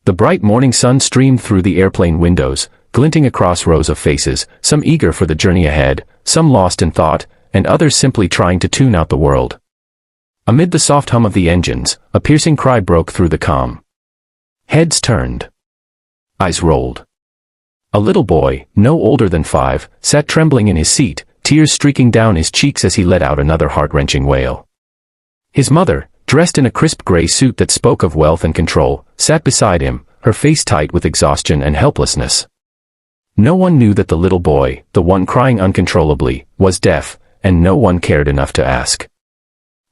The bright morning sun streamed through the airplane windows, glinting across rows of faces, some eager for the journey ahead, some lost in thought, and others simply trying to tune out the world. Amid the soft hum of the engines, a piercing cry broke through the calm. Heads turned. Eyes rolled. A little boy, no older than 5, sat trembling in his seat, tears streaking down his cheeks as he let out another heart-wrenching wail. His mother, dressed in a crisp gray suit that spoke of wealth and control, sat beside him, her face tight with exhaustion and helplessness. No one knew that the little boy, the one crying uncontrollably, was deaf, and no one cared enough to ask.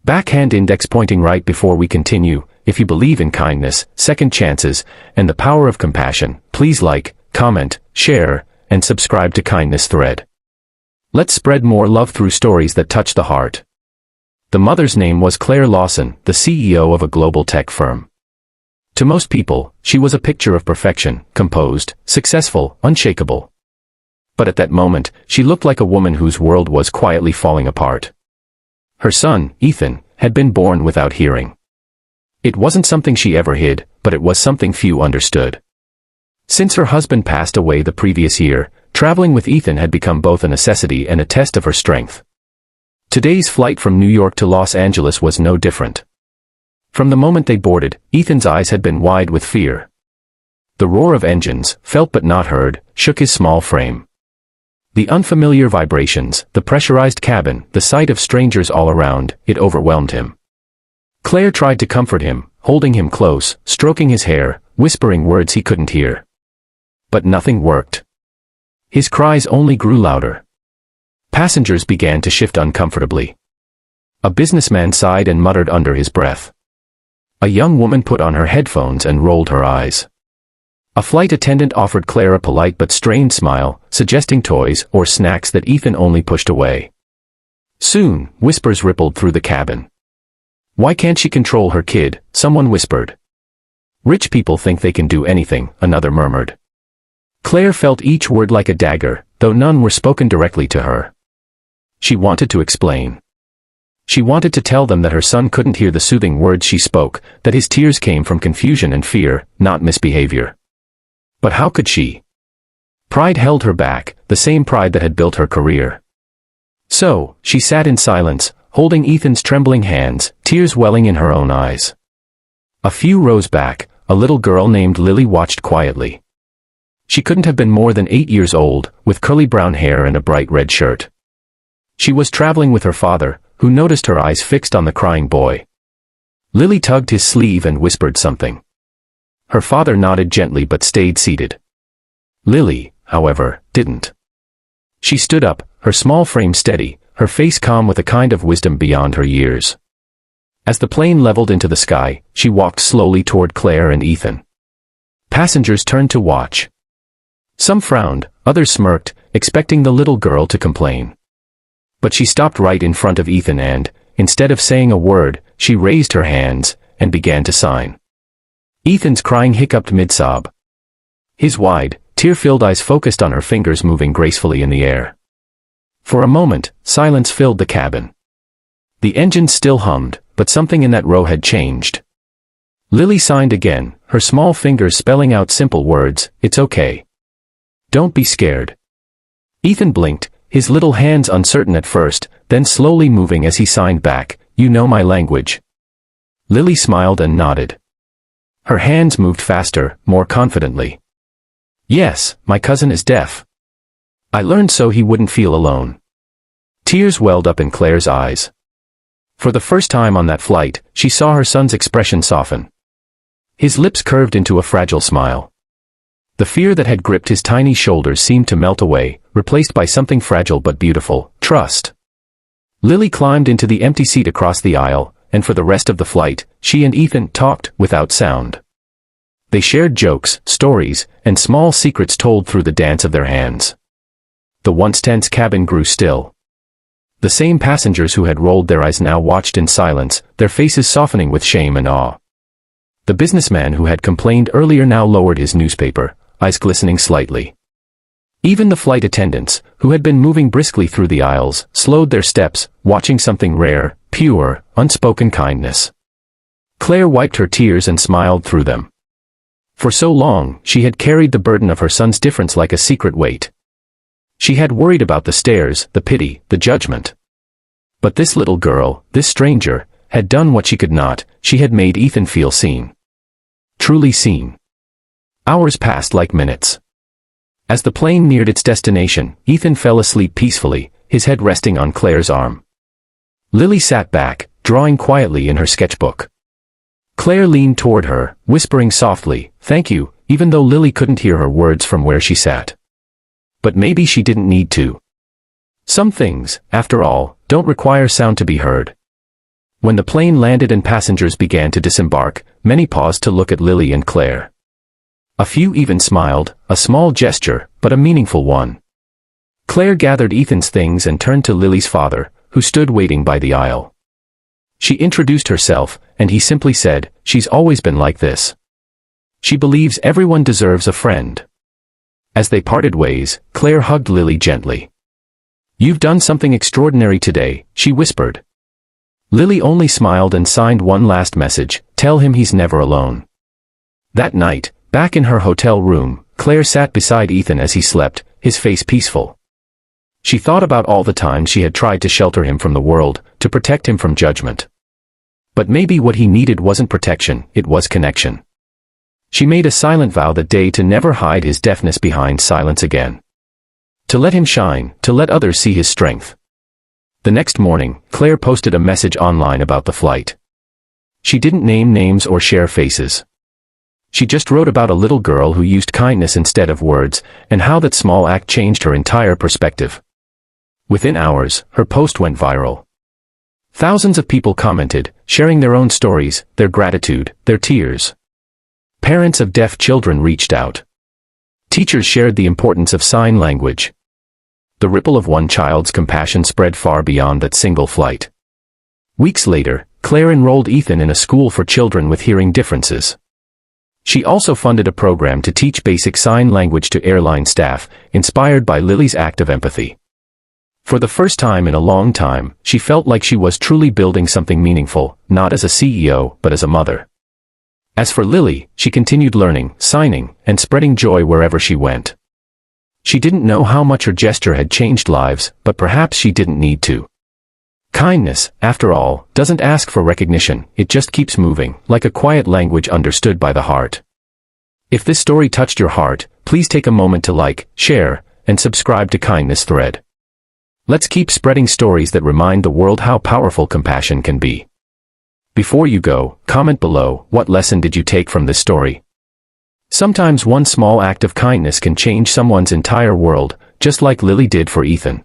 Backhand index pointing right before we continue. If you believe in kindness, second chances, and the power of compassion, please like, comment, share, and subscribe to Kindness Thread. Let's spread more love through stories that touch the heart. The mother's name was Claire Lawson, the CEO of a global tech firm. To most people, she was a picture of perfection, composed, successful, unshakable. But at that moment, she looked like a woman whose world was quietly falling apart. Her son, Ethan, had been born without hearing. It wasn't something she ever hid, but it was something few understood. Since her husband passed away the previous year, traveling with Ethan had become both a necessity and a test of her strength. Today's flight from New York to Los Angeles was no different. From the moment they boarded, Ethan's eyes had been wide with fear. The roar of engines, felt but not heard, shook his small frame. The unfamiliar vibrations, the pressurized cabin, the sight of strangers all around, it overwhelmed him. Claire tried to comfort him, holding him close, stroking his hair, whispering words he couldn't hear. But nothing worked. His cries only grew louder. Passengers began to shift uncomfortably. A businessman sighed and muttered under his breath. A young woman put on her headphones and rolled her eyes. A flight attendant offered Claire a polite but strained smile, suggesting toys or snacks that Ethan only pushed away. Soon, whispers rippled through the cabin. "Why can't she control her kid?" someone whispered. "Rich people think they can do anything," another murmured. Claire felt each word like a dagger, though none were spoken directly to her. She wanted to explain. She wanted to tell them that her son couldn't hear the soothing words she spoke, that his tears came from confusion and fear, not misbehavior. But how could she? Pride held her back, the same pride that had built her career. So, she sat in silence, holding Ethan's trembling hands, tears welling in her own eyes. A few rows back, a little girl named Lily watched quietly. She couldn't have been more than 8 years old, with curly brown hair and a bright red shirt. She was traveling with her father, who noticed her eyes fixed on the crying boy. Lily tugged his sleeve and whispered something. Her father nodded gently but stayed seated. Lily, however, didn't. She stood up, her small frame steady, her face calm with a kind of wisdom beyond her years. As the plane leveled into the sky, she walked slowly toward Claire and Ethan. Passengers turned to watch. Some frowned, others smirked, expecting the little girl to complain. But she stopped right in front of Ethan and, instead of saying a word, she raised her hands and began to sign. Ethan's crying hiccuped mid-sob. His wide, tear-filled eyes focused on her fingers moving gracefully in the air. For a moment, silence filled the cabin. The engines still hummed, but something in that row had changed. Lily signed again, her small fingers spelling out simple words, "It's okay. Don't be scared." Ethan blinked, his little hands uncertain at first, then slowly moving as he signed back, "You know my language." Lily smiled and nodded. Her hands moved faster, more confidently. "Yes, my cousin is deaf. I learned so he wouldn't feel alone." Tears welled up in Claire's eyes. For the first time on that flight, she saw her son's expression soften. His lips curved into a fragile smile. The fear that had gripped his tiny shoulders seemed to melt away, replaced by something fragile but beautiful, trust. Lily climbed into the empty seat across the aisle, and for the rest of the flight, she and Ethan talked without sound. They shared jokes, stories, and small secrets told through the dance of their hands. The once tense cabin grew still. The same passengers who had rolled their eyes now watched in silence, their faces softening with shame and awe. The businessman who had complained earlier now lowered his newspaper, eyes glistening slightly. Even the flight attendants, who had been moving briskly through the aisles, slowed their steps, watching something rare, pure, unspoken kindness. Claire wiped her tears and smiled through them. For so long, she had carried the burden of her son's difference like a secret weight. She had worried about the stares, the pity, the judgment. But this little girl, this stranger, had done what she could not. She had made Ethan feel seen. Truly seen. Hours passed like minutes. As the plane neared its destination, Ethan fell asleep peacefully, his head resting on Claire's arm. Lily sat back, drawing quietly in her sketchbook. Claire leaned toward her, whispering softly, "Thank you," even though Lily couldn't hear her words from where she sat. But maybe she didn't need to. Some things, after all, don't require sound to be heard. When the plane landed and passengers began to disembark, many paused to look at Lily and Claire. A few even smiled, a small gesture, but a meaningful one. Claire gathered Ethan's things and turned to Lily's father, who stood waiting by the aisle. She introduced herself, and he simply said, "She's always been like this. She believes everyone deserves a friend." As they parted ways, Claire hugged Lily gently. "You've done something extraordinary today," she whispered. Lily only smiled and signed one last message, "Tell him he's never alone." That night, back in her hotel room, Claire sat beside Ethan as he slept, his face peaceful. She thought about all the times she had tried to shelter him from the world, to protect him from judgment. But maybe what he needed wasn't protection, it was connection. She made a silent vow that day to never hide his deafness behind silence again. To let him shine, to let others see his strength. The next morning, Claire posted a message online about the flight. She didn't name names or share faces. She just wrote about a little girl who used kindness instead of words, and how that small act changed her entire perspective. Within hours, her post went viral. Thousands of people commented, sharing their own stories, their gratitude, their tears. Parents of deaf children reached out. Teachers shared the importance of sign language. The ripple of one child's compassion spread far beyond that single flight. Weeks later, Claire enrolled Ethan in a school for children with hearing differences. She also funded a program to teach basic sign language to airline staff, inspired by Lily's act of empathy. For the first time in a long time, she felt like she was truly building something meaningful, not as a CEO, but as a mother. As for Lily, she continued learning, signing, and spreading joy wherever she went. She didn't know how much her gesture had changed lives, but perhaps she didn't need to. Kindness, after all, doesn't ask for recognition, it just keeps moving, like a quiet language understood by the heart. If this story touched your heart, please take a moment to like, share, and subscribe to Kindness Thread. Let's keep spreading stories that remind the world how powerful compassion can be. Before you go, comment below, what lesson did you take from this story? Sometimes one small act of kindness can change someone's entire world, just like Lily did for Ethan.